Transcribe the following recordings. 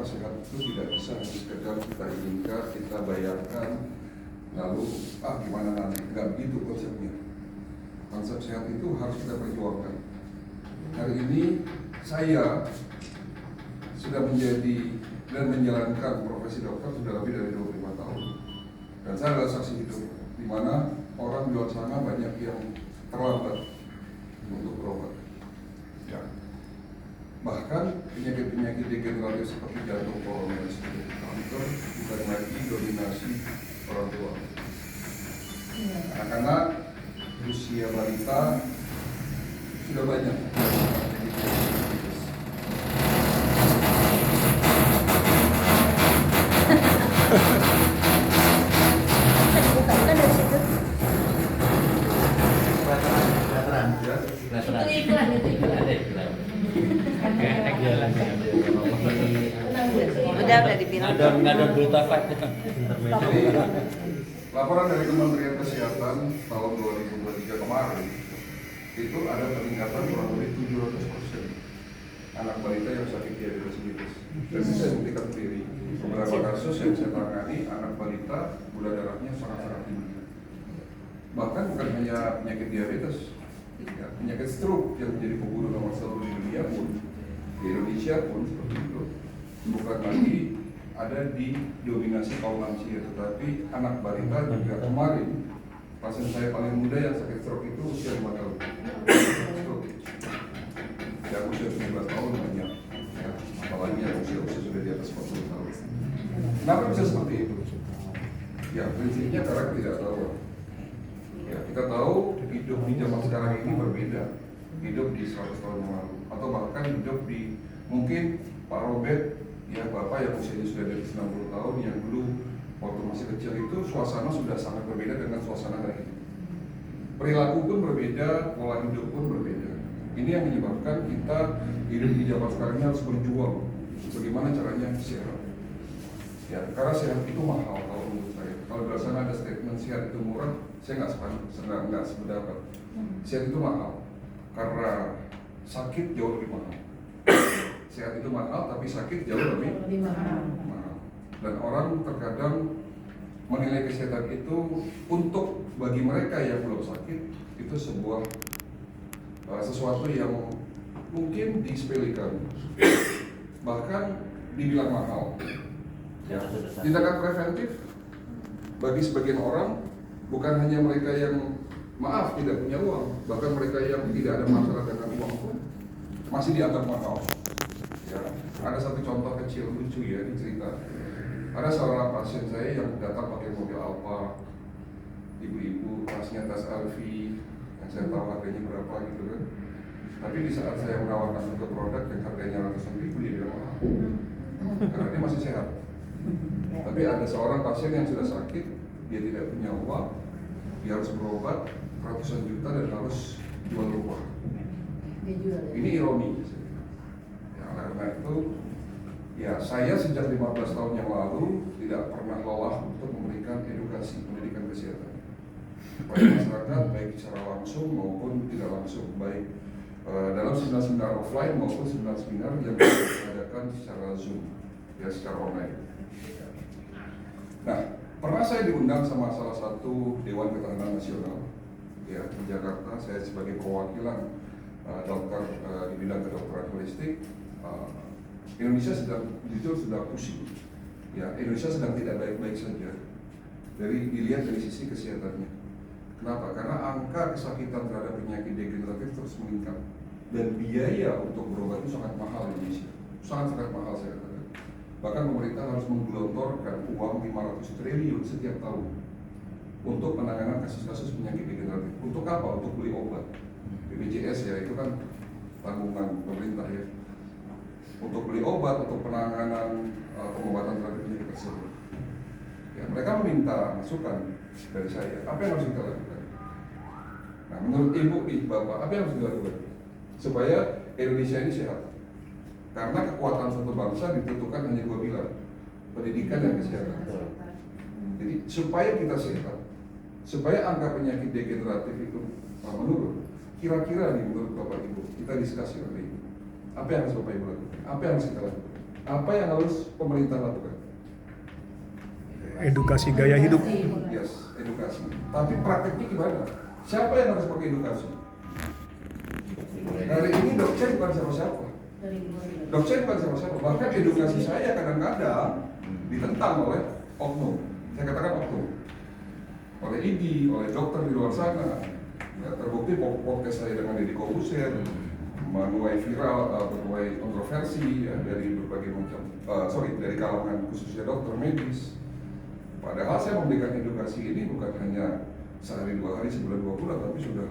sehat itu tidak bisa hanya sekedar kita inginkan, kita bayangkan, lalu gimana nanti, nggak begitu konsepnya. Konsep sehat itu harus kita perjuangkan. Hari ini saya sudah menjadi dan menjalankan profesi dokter sudah lebih dari 25 tahun. Dan saya adalah saksi hidup, di mana orang di luar sana banyak yang terlambat untuk berobat. Ya. Bahkan penyakit-penyakit degeneratif seperti jantung, koroner, kanker bukan lagi dominasi orang tua. Anak-anak usia balita sudah banyak. Udah dibilang. Ada berita fakta. Laporan dari Kementerian Kesehatan tahun 2023 kemarin itu ada peningkatan kurang lebih 700% anak balita yang sakit diabetes mellitus. Dan saya buktikan sendiri beberapa kasus yang saya tangani anak balita gula darahnya sangat-sangat tinggi. Bahkan bukan hanya penyakit diabetes, ya, penyakit stroke yang menjadi pembunuh nomor 1 di dunia pun, di Indonesia pun seperti itu. Bukan lagi ada di dominasi kaum lansia, tetapi anak balita juga. Kemarin pasien saya paling muda yang sakit stroke itu usia 5 tahun. Stroke. Yang usia 19 tahun banyak, ya, apalagi yang usia sudah di atas 40 tahun. Kenapa bisa seperti itu? Ya prinsipnya karena tidak tahu. Ya, kita tahu hidup di zaman sekarang ini berbeda. Hidup di 100 tahun yang lalu, atau bahkan hidup di mungkin Pak Robert, ya bapak yang usianya sudah di atas 60 tahun, yang dulu waktu masih kecil itu suasana sudah sangat berbeda dengan suasana hari ini. Perilaku pun berbeda, pola hidup pun berbeda. Ini yang menyebabkan kita hidup di zaman sekarang ini harus berjuang. Bagaimana caranya sehat? Ya, karena sehat itu mahal kalau menurut saya. Kalau di luar sana ada statement sehat itu murah, saya nggak sependapat. Sehat itu mahal karena sakit jauh lebih mahal. Sehat itu mahal, tapi sakit jauh lebih mahal. Dan orang terkadang menilai kesehatan itu untuk bagi mereka yang belum sakit itu sebuah sesuatu yang mungkin disepelekan, bahkan dibilang mahal. Tindakan preventif bagi sebagian orang bukan hanya mereka yang maaf tidak punya uang, bahkan mereka yang tidak ada masalah dengan uang pun masih dianggap mahal. Ya, ada satu contoh kecil lucu ya, ini cerita. Ada seorang pasien saya yang datang pakai mobil Alfa, ibu-ibu, tasnya tas Alfi, yang saya tahu harganya berapa gitu kan. Tapi di saat saya menawarkan satu produk yang harganya ratusan ribu, dia bilang mahal, karena dia masih sehat. Tapi ada seorang pasien yang sudah sakit, dia tidak punya uang, dia harus berobat ratusan juta dan harus jual rumah. Ini ironi. Ya, karena itu, ya saya sejak 15 tahun yang lalu tidak pernah lelah untuk memberikan edukasi pendidikan kesehatan kepada masyarakat, baik secara langsung maupun tidak langsung, baik dalam seminar-seminar offline maupun seminar-seminar yang diadakan secara Zoom, ya secara online. Nah, pernah saya diundang sama salah satu Dewan Ketahanan Nasional, ya di Jakarta. Saya sebagai perwakilan dokter di bidang kedokteran holistik. Indonesia sedang pusing. Ya, Indonesia sedang tidak baik-baik saja. Dilihat dari sisi kesehatannya. Kenapa? Karena angka kesakitan terhadap penyakit degeneratif terus meningkat dan biaya untuk berobat itu sangat mahal di Indonesia. Sangat-sangat mahal saya katakan. Bahkan pemerintah harus menggelontorkan uang 500 triliun setiap tahun untuk penanganan kasus-kasus penyakit degeneratif. Untuk apa? Untuk beli obat. BPJS ya, itu kan tanggungan pemerintah ya. Untuk beli obat, untuk penanganan pengobatan terhadap penyakit tersebut. Ya, mereka meminta masukan dari saya. Apa yang harus kita lakukan? Nah, menurut ibu, bapak, apa yang harus dilakukan supaya Indonesia ini sehat? Karena kekuatan suatu bangsa ditentukan hanya dua pilar, pendidikan dan kesehatan. Jadi supaya kita sehat, supaya angka penyakit degeneratif itu menurun, kira-kira nih menurut bapak ibu, kita diskusi hari ini. Apa yang harus bapak ibu lakukan? Apa yang harus kita lakukan? Apa yang harus pemerintah lakukan? Edukasi gaya hidup. Yes, edukasi. Tapi prakteknya gimana? Siapa yang harus pakai edukasi? Hari ini dokter bukan siapa-siapa. Dokter bukan siapa-siapa. Bahkan edukasi saya kadang-kadang ditentang oleh oknum. Saya katakan oknum. Oleh ID, oleh dokter di luar sana. Ya, terbukti podcast saya dengan Deddy Corbuzier menuai viral, menuai kontroversi ya, dari berbagai macam, dari kalangan khususnya dokter medis. Padahal saya memberikan edukasi ini bukan hanya sehari, 2 hari, sebulan, 2 bulan, tapi sudah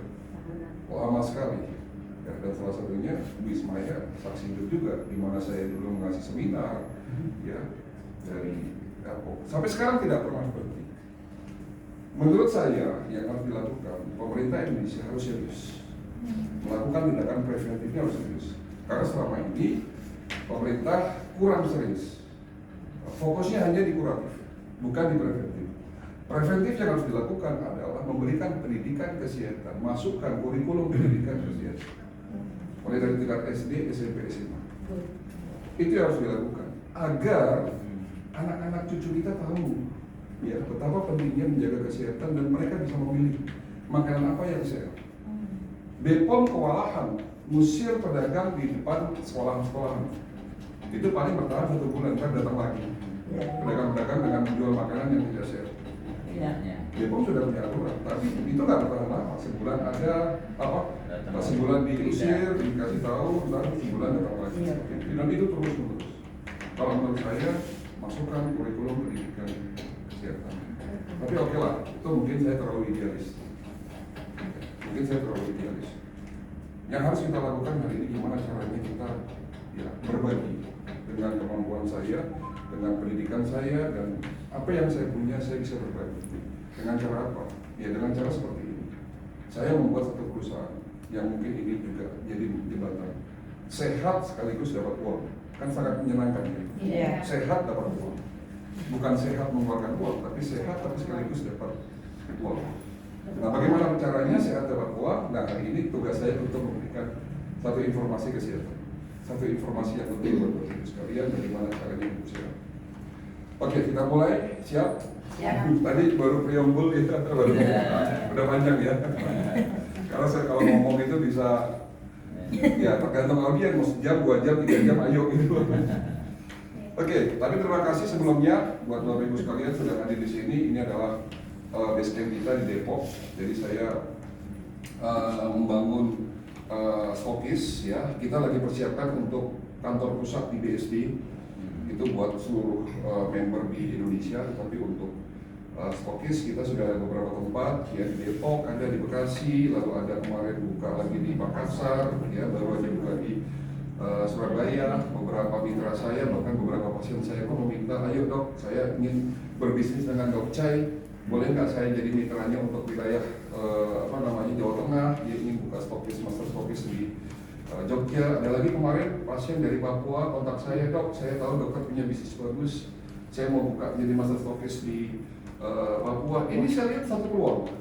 lama sekali. Ya, dan salah satunya Bu Ismaya saksi hidup juga, di mana saya dulu mengasih seminar, ya, dari sampai sekarang tidak pernah berhenti. Menurut saya yang harus dilakukan pemerintah Indonesia harus serius melakukan tindakan preventifnya, harus serius. Karena selama ini pemerintah kurang serius, fokusnya hanya di kuratif, bukan di preventif. Preventif yang harus dilakukan adalah memberikan pendidikan kesehatan, masukkan kurikulum pendidikan kesehatan, mulai dari tingkat SD, SMP, SMA. Itu yang harus dilakukan agar anak-anak cucu kita tahu ya betapa pentingnya menjaga kesehatan dan mereka bisa memilih makanan apa yang sehat. BPOM kewalahan musir pedagang di depan sekolah-sekolahan. Itu paling bertahan 1 bulan, kan datang lagi pedagang-pedagang dengan menjual makanan yang tidak sehat. BPOM sudah punya aturan, tapi itu nggak bertahan lama. Sebulan ada sebulan diusir, dikasih tahu, dan sebulan datang lagi. Dan itu terus-menerus. Kalau menurut saya masukkan kurikulum pendidikan kesehatan. Tapi oke lah, itu mungkin saya terlalu idealis. Yang harus kita lakukan hari ini gimana caranya kita ya berbagi dengan kemampuan saya, dengan pendidikan saya, dan apa yang saya punya saya bisa berbagi. Dengan cara apa? Ya dengan cara seperti ini. Saya membuat satu perusahaan yang mungkin ini juga jadi jembatan. Sehat sekaligus dapat uang, kan sangat menyenangkan ya. Yeah. Sehat dapat uang, bukan sehat mengeluarkan uang, tapi sehat tapi sekaligus dapat uang. Nah, bagaimana caranya sehat dapat uang? Nah, hari ini tugas saya untuk memberikan satu informasi kesehatan, satu informasi yang penting buat Bapak sekalian bagaimana caranya hidup sehat. Oke, kita mulai. Siap? Tadi baru preambul ya, udah panjang ya. Karena saya kalau ngomong itu bisa ya tergantung audiens, mau sejam, 2 jam, 3 jam, ayo gitu. Oke, tapi terima kasih sebelumnya buat Bapak Ibu sekalian sudah hadir di sini. Ini adalah base camp kita di Depok. Jadi saya membangun stokis ya. Kita lagi persiapkan untuk kantor pusat di BSD. Itu buat seluruh member di Indonesia, tapi untuk stokis kita sudah ada beberapa tempat ya, di Depok, ada di Bekasi, lalu ada kemarin buka lagi di Makassar ya, baru aja buka di Surabaya. Beberapa mitra saya, bahkan beberapa pasien saya pun meminta, ayo dok, saya ingin berbisnis dengan Dok Chai, boleh nggak saya jadi mitranya untuk wilayah Jawa Tengah. Dia ingin buka stokis, master stokis di Jogja. Ada lagi kemarin pasien dari Papua kontak saya, dok, saya tahu dokter punya bisnis bagus, saya mau buka jadi master stokis di Papua. Ini saya lihat satu peluang,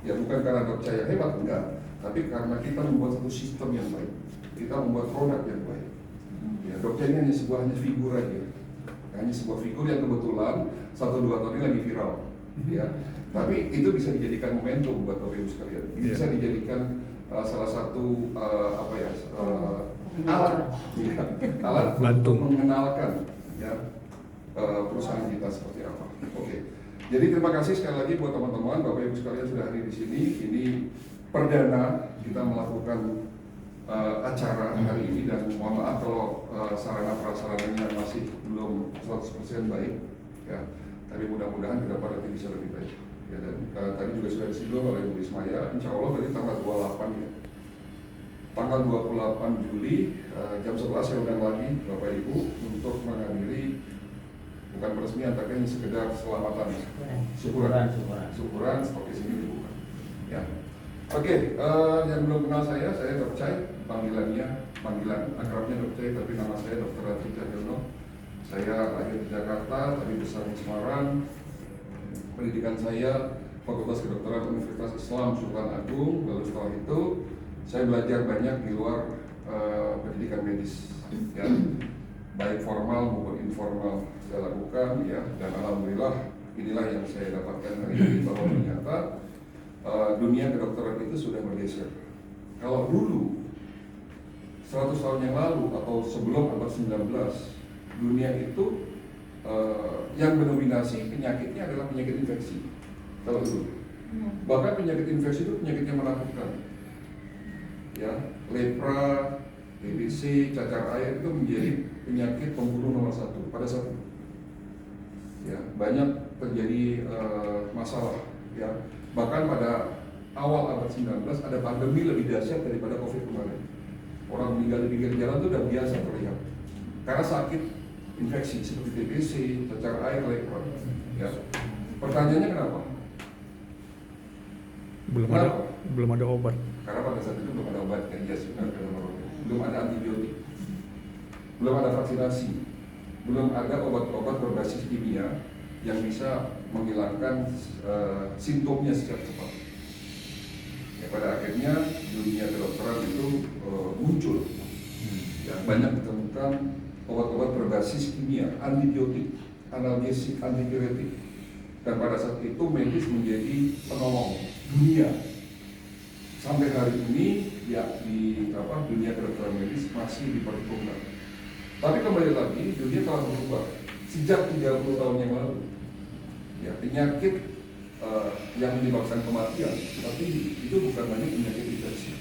ya bukan karena Dok Chai hebat, enggak, tapi karena kita membuat satu sistem yang baik, kita membuat produk yang baik. Ya, Dok Chai ini hanya sebuah figur aja, hanya sebuah figur yang kebetulan 1-2 tahun ini lagi viral, ya. Tapi itu bisa dijadikan momentum buat Bapak Ibu sekalian, bisa dijadikan salah satu alat untuk mengenalkan ya perusahaan kita seperti apa. Oke. Jadi terima kasih sekali lagi buat teman-teman, Bapak Ibu sekalian sudah hadir di sini. Ini perdana kita melakukan acara hari ini, dan mohon maaf kalau sarana prasarananya masih belum 100% baik ya. Tapi mudah-mudahan ke depan nanti bisa lebih baik. Ya, dan tadi juga sudah disinggung oleh Bu Ismaya, insya Allah dari tanggal 28 ya. Tanggal 28 Juli jam 11 saya undang lagi Bapak Ibu untuk menghadiri bukan peresmian tapi hanya sekedar selamatan, syukuran stokis ini dibuka. Ya. Oke, yang belum kenal saya Dok Chai, panggilan akrabnya Dok Chai, tapi nama saya Dr. Ratri Cahyono. Saya lahir di Jakarta, tapi besar di Semarang. Pendidikan saya Fakultas Kedokteran Universitas Islam Sultan Agung. Lalu setelah itu saya belajar banyak di luar pendidikan medis ya, baik formal maupun informal saya lakukan, ya, dan alhamdulillah inilah yang saya dapatkan hari ini, bahwa ternyata dunia kedokteran itu sudah bergeser. Kalau dulu 100 tahun yang lalu atau sebelum abad 19, dunia itu yang mendominasi penyakitnya adalah penyakit infeksi. Kalau dulu, bahkan penyakit infeksi itu penyakit yang menakutkan. Ya, lepra, TBC, cacar air itu menjadi penyakit pembunuh nomor 1 pada saat itu. Ya, banyak terjadi masalah. Ya, bahkan pada awal abad 19 ada pandemi lebih dahsyat daripada COVID kemarin. Orang meninggal di pinggir jalan itu udah biasa terlihat karena sakit infeksi seperti TBC, cacar air, lepra. Ya, pertanyaannya kenapa? Belum ada obat. Karena pada saat itu belum ada obatnya, belum ada antibiotik, belum ada vaksinasi, belum ada obat-obat berbasis kimia yang bisa menghilangkan simptomnya secara cepat. Ya, pada akhirnya dunia kedokteran itu muncul. Ya, banyak ditemukan obat-obat berbasis kimia, antibiotik, analgesik, antipiretik, dan pada saat itu medis menjadi penolong dunia. Sampai hari ini ya di dunia kedokteran medis masih diperhitungkan. Tapi kembali lagi dunia telah berubah sejak 30 tahun yang lalu. Ya, penyakit yang menyebabkan kematian, tapi itu bukan hanya penyakit infeksi,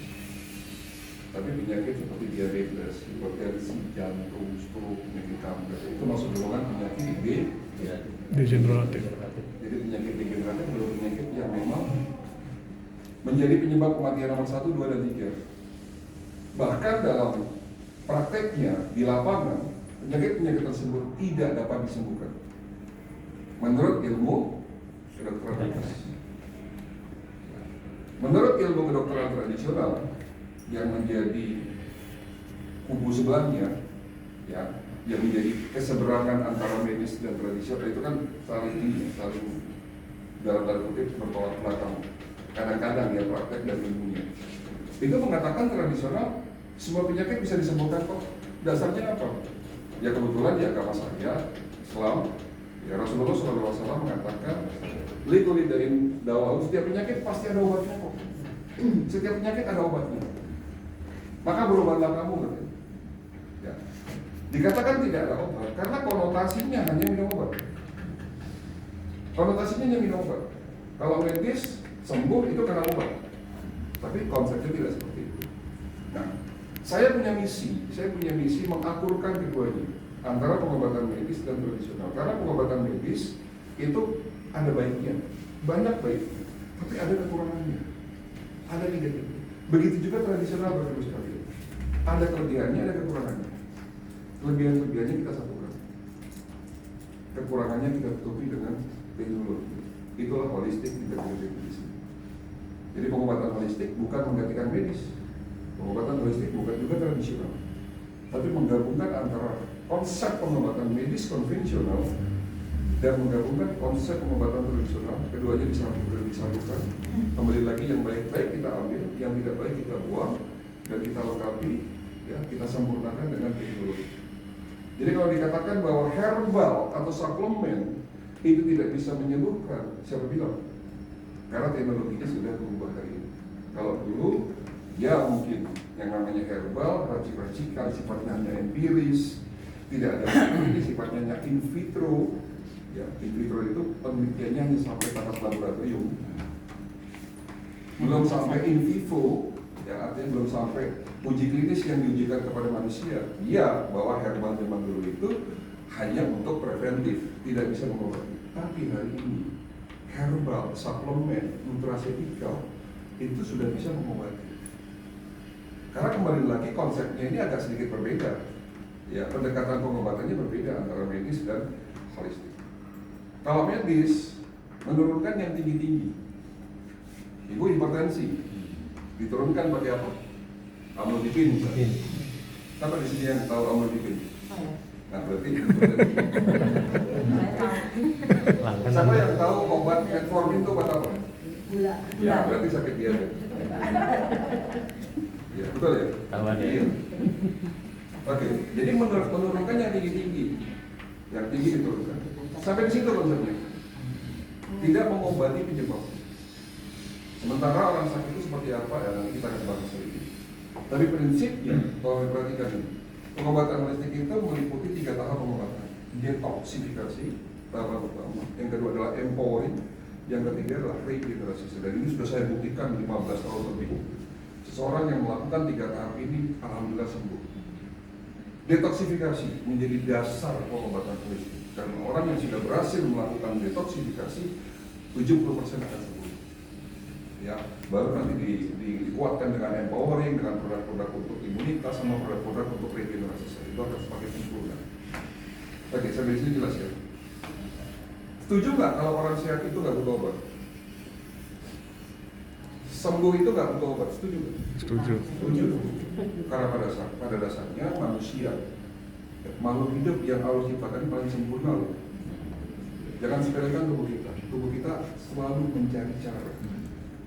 tapi penyakit seperti diabetes, hipertensi, jantung, stroke, penyakit kanker itu masuk golongan penyakit degeneratif. Jadi penyakit degeneratif adalah penyakit yang memang menjadi penyebab kematian nomor 1, 2, dan 3. Bahkan dalam prakteknya di lapangan, penyakit-penyakit tersebut tidak dapat disembuhkan menurut ilmu kedokteran. Menurut ilmu kedokteran tradisional yang menjadi kubu sebelahnya, ya, yang menjadi keseberangan antara medis dan tradisional, itu kan saling dalam tanda kutip bertolak belakang. Kadang-kadang ya praktek dan ilmunya. Itu mengatakan tradisional semua penyakit bisa disembuhkan kok. Dasarnya apa? Ya kebetulan di agama saya, Islam, ya Rasulullah SAW mengatakan, "Likuli dari dawa, setiap penyakit pasti ada obatnya kok. Setiap penyakit ada obatnya. Maka berobatlah kamu." Gitu. Ya. Dikatakan tidak ada obat karena konotasinya hanya minum obat. Konotasinya hanya minum obat. Kalau medis sembuh itu karena obat. Tapi konsepnya tidak seperti itu. Nah, saya punya misi mengakurkan keduanya antara pengobatan medis dan tradisional. Karena pengobatan medis itu ada baiknya, banyak baiknya, tapi ada kekurangannya, ada negatifnya. Begitu juga tradisional Bapak Ibu sekalian. Ada kelebihannya, ada kekurangannya. Kelebihannya kita satukan, kekurangannya kita tutupi dengan teknologi. Itulah holistic integrated medicine. Jadi pengobatan holistik bukan menggantikan medis, pengobatan holistik bukan juga tradisional, tapi menggabungkan antara konsep pengobatan medis konvensional dan menggabungkan konsep pengobatan tradisional. Keduanya disambungkan. Kembali lagi, yang baik-baik kita ambil, yang tidak baik kita buang, dan kita lengkapi, ya, kita sempurnakan dengan teknologi. Jadi kalau dikatakan bahwa herbal atau suplemen itu tidak bisa menyembuhkan, siapa bilang? Karena teknologinya sudah berubah hari ini. Kalau dulu, ya mungkin yang namanya herbal, racik-racikan, sifatnya hanya empiris, tidak ada ini, sifatnya hanya in vitro. Ya, in vitro itu penelitiannya hanya sampai tahap laboratorium, belum sampai in vivo, ya, artinya belum sampai uji klinis yang diujikan kepada manusia. Ya, bahwa herbal zaman dulu itu hanya untuk preventif, tidak bisa mengobati. Tapi hari ini herbal, suplemen, nutraceutical itu sudah bisa mengobati. Karena kembali lagi konsepnya ini agak sedikit berbeda. Ya, pendekatan pengobatannya berbeda antara medis dan holistik. Kalau medis menurunkan yang tinggi-tinggi, ibu hipertensi, diturunkan pakai apa? Amlodipin. Siapa di sini yang tahu amlodipin? Nah, berarti siapa yang tahu obat metformin itu obat apa? Gula. Ya, berarti sakit diabetes. Ya, betul ya? Tahu ada. Iya. Oke, jadi menurunkan yang tinggi-tinggi, yang tinggi diturunkan. Sampai di situ konsepnya. Tidak mengobati penyebab. Sementara orang sakit itu seperti apa ya nanti kita akan bahas lagi. Tapi prinsipnya, kalau diperhatikan ini, pengobatan holistik itu meliputi 3 tahap pengobatan. Detoksifikasi, tahap pertama. Yang kedua adalah empowering. Yang ketiga adalah regenerasi. Dan ini sudah saya buktikan 15 tahun lebih. Seseorang yang melakukan 3 tahap ini, alhamdulillah sembuh. Detoksifikasi menjadi dasar pengobatan holistik. Karena orang yang sudah berhasil melakukan detoksifikasi, 70% akan sembuh. Ya, baru nanti dikuatkan dengan empowering, dengan produk-produk untuk imunitas sama produk-produk untuk regenerasi. Itu akan semakin sempurna. Oke, sampai sini jelas ya. Setuju nggak kalau orang sehat itu nggak butuh obat? Sembuh itu nggak butuh obat, setuju nggak? Setuju. Setuju. Karena pada dasarnya manusia makhluk hidup yang Allah ciptakan paling sempurna loh. Jangan sepelekan tubuh kita. Tubuh kita selalu mencari cara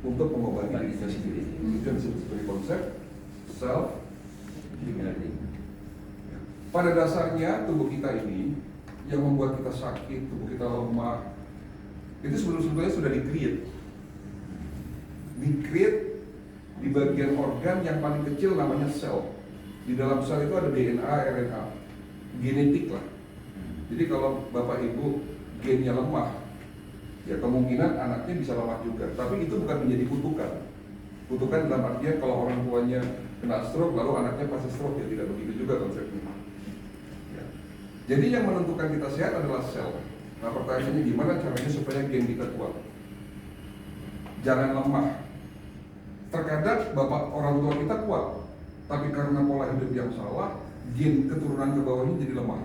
untuk mengobati diri kita sendiri. Itu yang disebut sebagai konsep self healing. Pada dasarnya tubuh kita ini yang membuat kita sakit, tubuh kita lemah, itu sebetulnya sudah di-create di bagian organ yang paling kecil namanya sel. Di dalam sel itu ada DNA, RNA, genetik lah. Jadi kalau bapak ibu gennya lemah, ya kemungkinan anaknya bisa lemah juga. Tapi itu bukan menjadi kutukan. Kutukan dalam artian kalau orang tuanya kena stroke lalu anaknya pasti stroke, ya tidak begitu juga konsepnya. Ya. Jadi yang menentukan kita sehat adalah sel. Nah pertanyaannya gimana caranya supaya gen kita kuat? Jangan lemah. Terkadang bapak orang tua kita kuat, tapi karena pola hidup yang salah, gen keturunan ke bawahnya jadi lemah.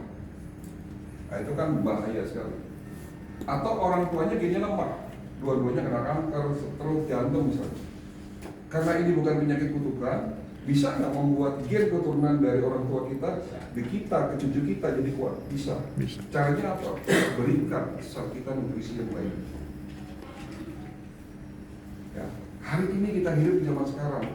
Nah itu kan bahaya sekali. Atau orang tuanya gennya lemah, dua-duanya kena kanker, stroke, jantung misalnya. Karena ini bukan penyakit kutukan, bisa nggak membuat gen keturunan dari orang tua kita, ke cucu kita jadi kuat? Bisa. Caranya apa? Berikan asal kita nutrisi yang baik. Ya. Hari ini kita hidup di zaman sekarang.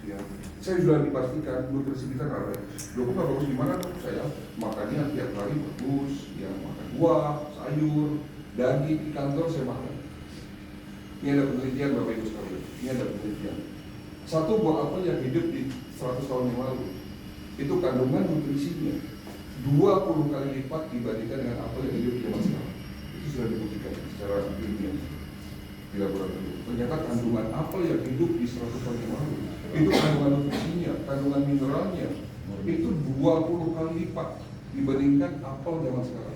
Ya. Saya sudah dipastikan nutrisi kita nggak baik. Loh, nggak bagus gimana? Saya makannya tiap hari bagus, ya makan buah, sayur, daging, di kantor saya makan. Ini ada penelitian Bapak Ibu sekalian. Ini ada penelitian. Satu buah apel yang hidup di 100 tahun yang lalu, itu kandungan nutrisinya 20 kali lipat dibandingkan dengan apel yang hidup di zaman sekarang. Itu sudah dibuktikan secara ilmiah di laboratorium. Ternyata kandungan apel yang hidup di 100 tahun yang lalu, itu kandungan nutrisinya, kandungan mineralnya, itu 20 kali lipat dibandingkan apel zaman sekarang.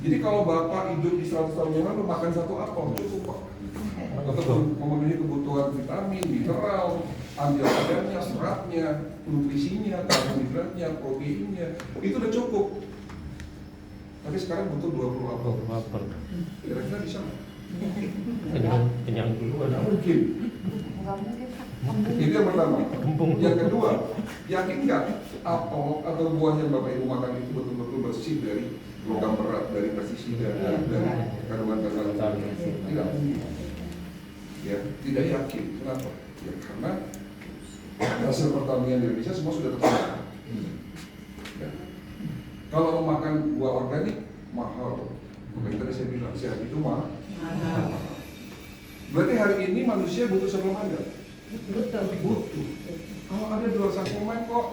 Jadi kalau Bapak hidup di 100 tahun yang lalu makan 1 apel cukup Pak. Untuk memenuhi kebutuhan vitamin, mineral, antioksidannya, seratnya, nutrisinya, karbohidratnya, proteinnya, itu udah cukup. Tapi sekarang butuh 20 apel. Kira-kira bisa nggak? Kenyang dulu ada Mungkin. Itu yang pertama. Yang kedua, yakin nggak apel atau buah yang Bapak Ibu makan itu betul-betul bersih dari logam berat, dari pestisida, dari kandungan-kandungan tidak mungkin. Ya, tidak yakin. Kenapa? Ya karena hasil pertanian di Indonesia semua sudah tersedia. Ya. Kalau mau makan buah organik mahal. Makanya tadi saya bilang sehat itu mahal. Berarti hari ini manusia butuh suplemen nggak? Butuh. Kalau ada di luar suplemen kok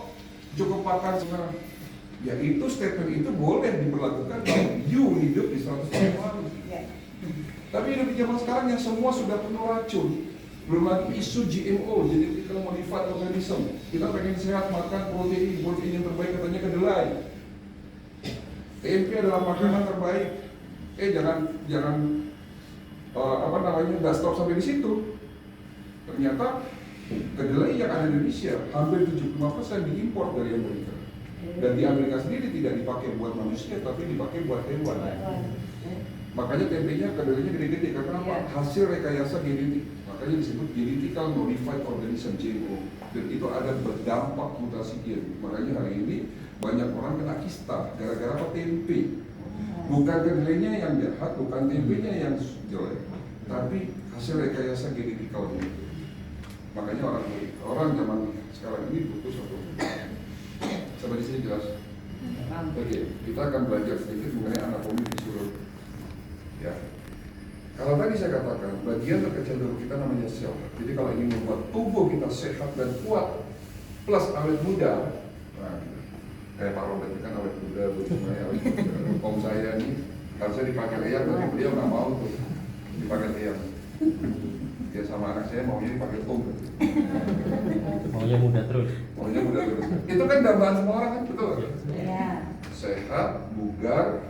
cukup makan sekarang. Ya itu statement itu boleh diberlakukan kalau you hidup di 100 tahun yang lalu. Tapi hidup di zaman sekarang yang semua sudah penuh racun. Belum lagi isu GMO, genetically modified organism. Kita pengen sehat makan protein yang terbaik katanya kedelai. TMP adalah makanan terbaik. Jangan nggak stop sampai di situ. Ternyata kedelai yang ada di Indonesia hampir 75% diimpor dari Amerika. Dan di Amerika sendiri tidak dipakai buat manusia, tapi dipakai buat hewan. Makanya tempenya, kedelainya gede-gede karena apa? Hasil rekayasa genetik. Makanya disebut genetically modified organism GMO. Dan itu ada berdampak mutasi gen. Makanya hari ini banyak orang kena kista gara-gara apa? Tempe. Bukan kedelainya yang jahat, bukan tempenya yang jelek, tapi hasil rekayasa genetikal ini. Makanya orang zaman sekarang ini butuh Sampai di sini jelas? Oke, kita akan belajar sedikit mengenai anatomi fisiologi. Ya. Kalau tadi saya katakan, bagian terkecil tubuh kita namanya sel. Jadi kalau ingin membuat tubuh kita sehat dan kuat, plus awet muda, nah, kayak Pak Robert kan awet muda, semuanya awet muda. Om saya ini harusnya dipakai eyang, tapi beliau nggak mau tuh dipakai eyang. Ya sama anak saya maunya dipakai tung. Maunya muda terus. Maunya muda terus. Itu kan dambaan semua orang kan, betul? Iya. Sehat, bugar,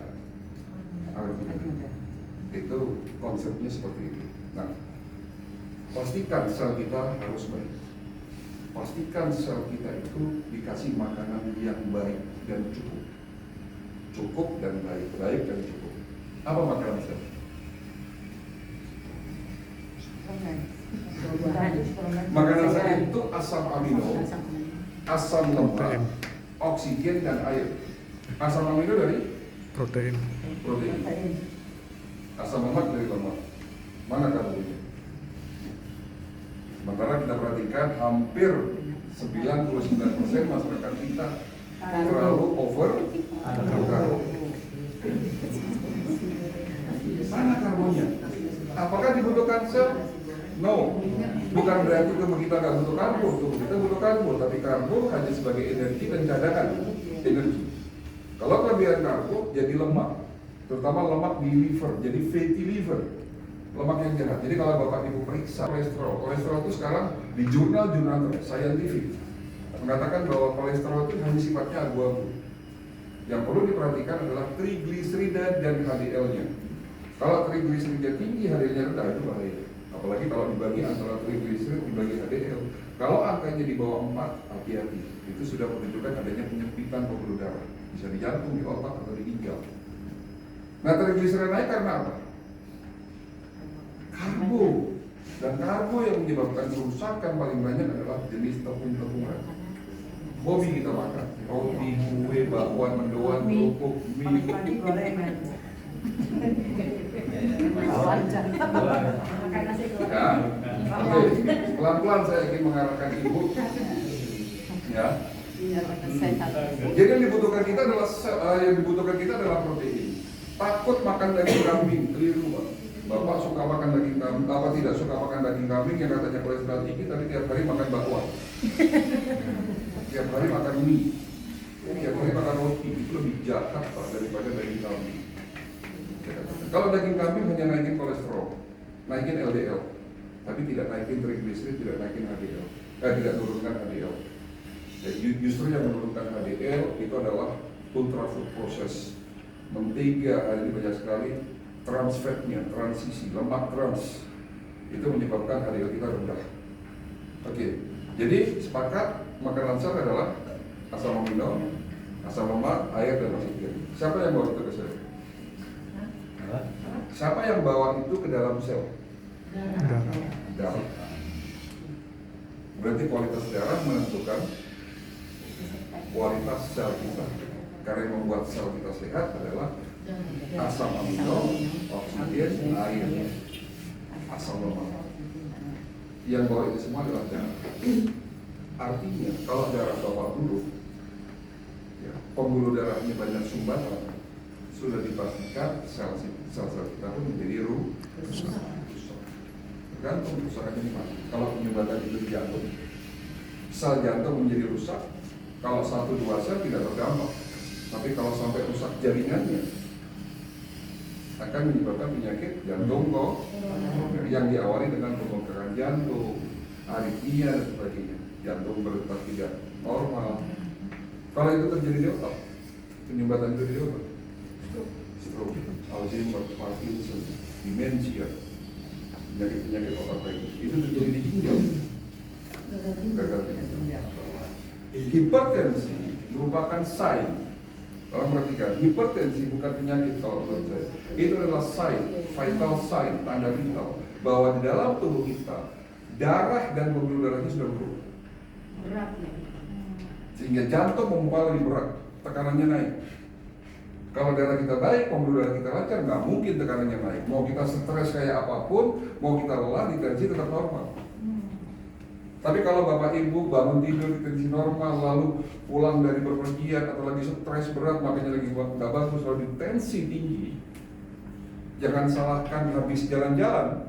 awet muda. Itu konsepnya seperti itu. Nah, pastikan sel kita harus baik. Pastikan sel kita itu dikasih makanan yang baik dan cukup. Cukup dan baik, baik dan cukup. Apa makanan sel? Makanan sel itu asam amino, asam lemak, oksigen dan air. Asam amino dari Protein. protein. Asam lemak dari lemak. Mana karbonnya? Sementara kita perhatikan hampir 99% masyarakat kita terlalu over karbo. Mana karbonnya? Apakah dibutuhkan sel? No. Bukan berarti tubuh kita nggak butuh karbo. Tubuh kita butuh karbo, tapi karbo hanya sebagai energi dan cadangan energi. Kalau kelebihan karbo jadi lemak, terutama lemak di liver, jadi fatty liver, lemak yang jahat. Jadi kalau bapak ibu periksa kolesterol itu sekarang di jurnal-jurnal saintifik mengatakan bahwa kolesterol itu hanya sifatnya abu-abu. Yang perlu diperhatikan adalah trigliserida dan HDL-nya. Kalau trigliserida tinggi, HDL-nya rendah, itu bahaya. Apalagi kalau dibagi antara trigliserid dibagi HDL. Kalau angkanya di bawah 4, hati-hati. Itu sudah menunjukkan adanya penyempitan pembuluh darah. Bisa di jantung, di otak, atau di ginjal. Nah, trigliserid naik karena apa? Karbo. Dan karbo yang menyebabkan kerusakan paling banyak adalah jenis tepung-tepungan. Hobi kita makan, roti, kue, bakwan, mendoan, kerupuk, mie. Ya, oke. Pelan-pelan saya ingin mengarahkan ibu. Ya. Jadi yang dibutuhkan kita adalah protein. Takut makan daging kambing, keliru Pak. Bapak suka makan daging kambing, apa tidak suka makan daging kambing yang katanya kolesterol tinggi, tapi tiap hari makan bakwan. Tiap hari makan mie, tiap hari makan roti, itu lebih jahat Pak daripada daging kambing. Kalau daging kambing hanya naikin kolesterol, naikin LDL, tapi tidak naikin trigliserid, tidak naikin HDL, tidak turunkan HDL. Jadi justru yang menurunkan HDL itu adalah ultra food process, mentega, hari ini banyak sekali trans fatnya, transisi, lemak trans, itu menyebabkan HDL kita rendah. Oke, jadi sepakat makanan sel adalah asam amino, asam lemak, air dan oksigen. Siapa yang bawa itu ke sel? Siapa yang bawa itu ke dalam sel? Darah. Berarti kualitas darah menentukan kualitas sel kita. Karena yang membuat sel kita sehat adalah asam amino, oksigen, air, asam lemak. Yang bawa itu semua adalah darah. Artinya kalau darah bapak buruk, ya, pembuluh darahnya banyak sumbatan, sudah dipastikan sel-sel kita pun menjadi rusak. Tergantung kerusakannya di mana. Kalau penyumbatan itu di jantung, sel jantung menjadi rusak. Kalau 1-2 sel tidak terdampak, tapi kalau sampai rusak jaringannya akan menyebabkan penyakit jantung kok yang diawali dengan pembengkakan jantung, aritmia dan sebagainya. Jantung berdetak tidak normal. Kalau itu terjadi di otak, penyumbatan itu di otak, stroke, Alzheimer, Parkinson, demensia, penyakit-penyakit otak lain itu terjadi di ginjal. Gagal ginjal. Hipertensi merupakan sign. Kalau perhatikan, hipertensi bukan penyakit kalau menurut saya. Itu adalah sign, vital sign, tanda vital bahwa di dalam tubuh kita darah dan pembuluh darahnya sudah berubah. Sehingga jantung memompa lebih berat, tekanannya naik. Kalau darah kita baik, pembuluh darah kita lancar, nggak mungkin tekanannya naik. Mau kita stres kayak apapun, mau kita lelah, tensi tetap normal. Tapi kalau Bapak Ibu bangun tidur di kondisi normal, lalu pulang dari bepergian atau lagi stres berat, makanya lagi nggak bagus, lalu tensi tinggi, jangan salahkan habis jalan-jalan.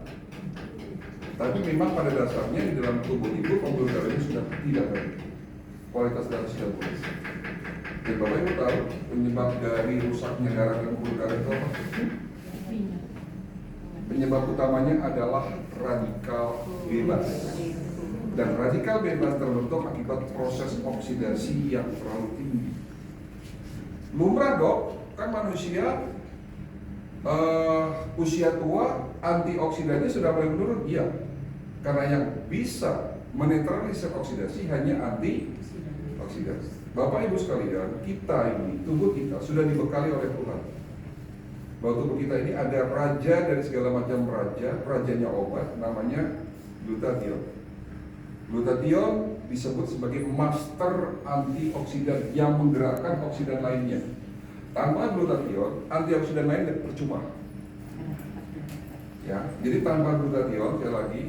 Tapi memang pada dasarnya di dalam tubuh Ibu pembuluh darahnya sudah tidak baik, kualitas darah sudah buruk. Dan Bapak Ibu tahu penyebab dari rusaknya darah dan pembuluh darah itu apa? Penyebab utamanya adalah radikal bebas. Dan radikal bebas terbentuk akibat proses oksidasi yang terlalu tinggi. Lumrah dok, kan manusia usia tua antioksidannya sudah mulai menurun. Iya, karena yang bisa menetralisir oksidasi hanya antioksidan. Bapak Ibu sekalian, kita ini, tubuh kita sudah dibekali oleh Tuhan. Bahwa tubuh kita ini ada raja dari segala macam raja, rajanya obat, namanya glutathione. Glutathione disebut sebagai master antioksidan yang menggerakkan oksidan lainnya. Tanpa glutathione, antioksidan lain percuma. Ya, jadi tanpa glutathione, sekali lagi,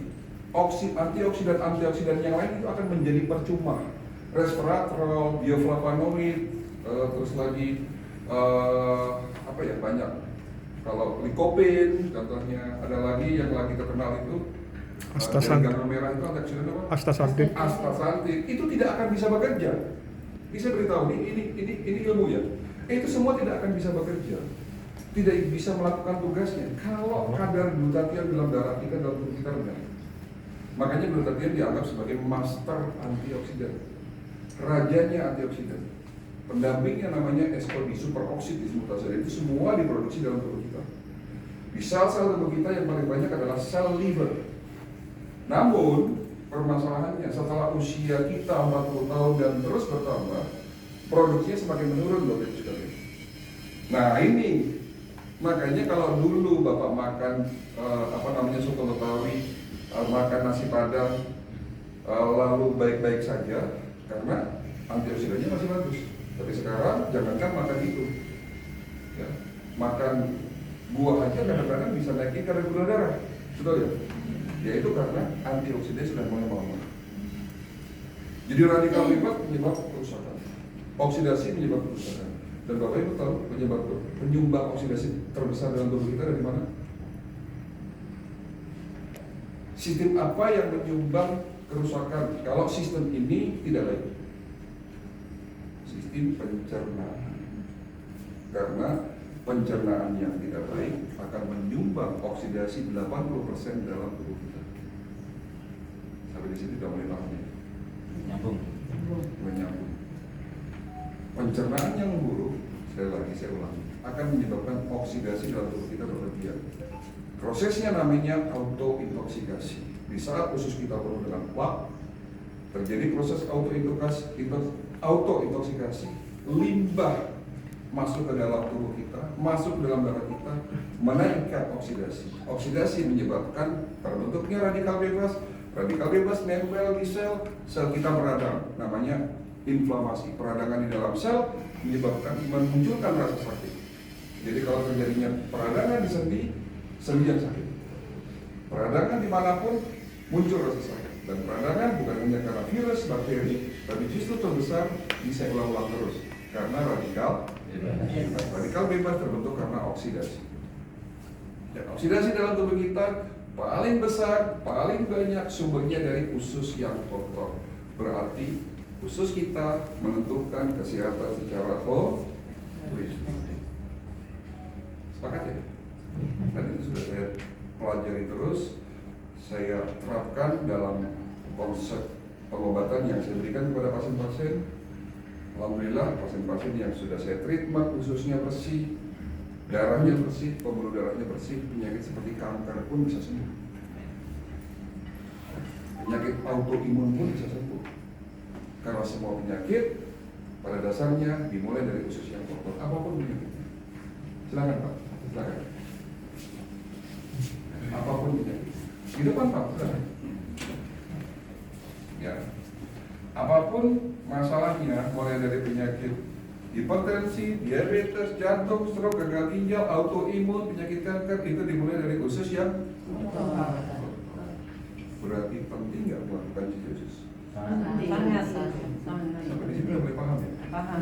antioksidan yang lain itu akan menjadi percuma. Resveratrol, bioflavonoid, terus lagi banyak. Kalau lycopene, contohnya ada lagi yang lagi terkenal itu. Astaxanthin. Merah itu antioksidan apa? Astaxanthin. Astaxanthin itu tidak akan bisa bekerja. Bisa beritahu ini ilmu ya. Itu semua tidak akan bisa bekerja, tidak bisa melakukan tugasnya kalau kadar glutathione dalam darah kita dalam tubuh kita rendah. Makanya glutathione dianggap sebagai master antioksidan, rajanya antioksidan. Pendampingnya namanya SOD, superoksid dismutase. Itu semua diproduksi dalam tubuh kita. Di sel-sel tubuh kita yang paling banyak adalah sel liver. Namun permasalahannya setelah usia kita 40 tahun dan terus bertambah, produksinya semakin menurun Bapak Ibu sekalian. Nah ini makanya kalau dulu Bapak makan soto betawi, makan nasi padang, lalu baik-baik saja karena antioksidannya masih bagus. Tapi sekarang jangankan makan itu, ya, makan buah aja kadang-kadang bisa naikin kadar gula darah, betul ya? Yaitu karena antioksidan sudah mulai melemah. Jadi radikal bebas penyebab kerusakan, oksidasi penyebab kerusakan. Dan Bapak Ibu tahu penyumbang oksidasi terbesar dalam tubuh kita dari mana? Sistem apa yang menyumbang kerusakan kalau sistem ini tidak baik? Sistem pencernaan. Karena pencernaan yang tidak baik akan menyumbang oksidasi 80% dalam tubuh kita. Sampai di sini sudah mulai paham ya? Menyambung. Pencernaan yang buruk, sekali lagi saya ulangi, akan menyebabkan oksidasi dalam tubuh kita berlebihan. Prosesnya namanya autointoxikasi. Di saat usus kita penuh dengan plak, terjadi proses autointoksikasi. Limbah masuk ke dalam tubuh kita, masuk ke dalam darah kita, menaikkan oksidasi. Oksidasi menyebabkan terbentuknya radikal bebas. Radikal bebas nempel di sel kita meradang, namanya inflamasi. Peradangan di dalam sel memunculkan rasa sakit. Jadi kalau terjadinya peradangan di sendi yang sakit. Peradangan dimanapun muncul rasa sakit. Dan peradangan bukan hanya karena virus, bakteri, tapi justru terbesar bisa ulang-ulang terus karena radikal bebas terbentuk karena oksidasi. Dan oksidasi dalam tubuh kita paling besar, paling banyak sumbernya dari usus yang kotor. Berarti usus kita menentukan kesehatan secara holistik. Sepakat ya? Dan itu sudah saya pelajari terus, saya terapkan dalam konsep pengobatan yang saya berikan kepada pasien-pasien. Alhamdulillah pasien-pasien yang sudah saya treatment ususnya bersih, darahnya bersih, pembuluh darahnya bersih, penyakit seperti kanker pun bisa sembuh. Penyakit autoimun pun bisa sembuh. Karena semua penyakit pada dasarnya dimulai dari usus yang kotor, apapun penyakitnya. Silakan Pak, silakan. Apapun penyakit. Di depan Pak, silakan. Ya. Apapun masalahnya, mulai dari penyakit hipertensi, diabetes, jantung, stroke, gagal ginjal, autoimun, penyakit kanker, itu dimulai dari usus yang berarti penting nggak melakukan cuci usus? Sangat. Sampai di sini udah mulai paham ya? Paham.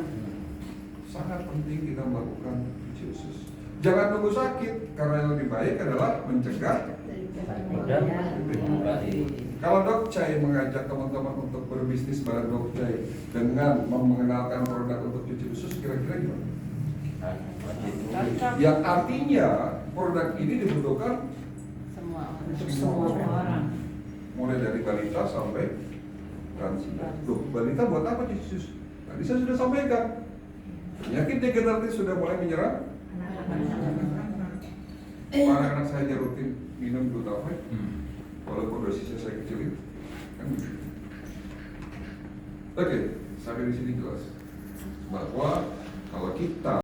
Sangat penting kita melakukan cuci usus. Jangan nunggu sakit, karena yang lebih baik adalah mencegah. Kalau Dok Chai mengajak teman-teman untuk berbisnis bareng Dok Chai dengan mengenalkan produk untuk cuci usus, kira-kira gimana? Yang artinya produk ini dibutuhkan Untuk semua orang. mulai dari balita sampai lansia. Loh, balita buat apa cuci usus? Tadi saya sudah sampaikan. Penyakit degeneratif sudah mulai menyerang. Anak-anak saya aja rutin minum glutamat, walaupun dosisnya saya kecilin. Kan? Oke, sampai di sini jelas bahwa kalau kita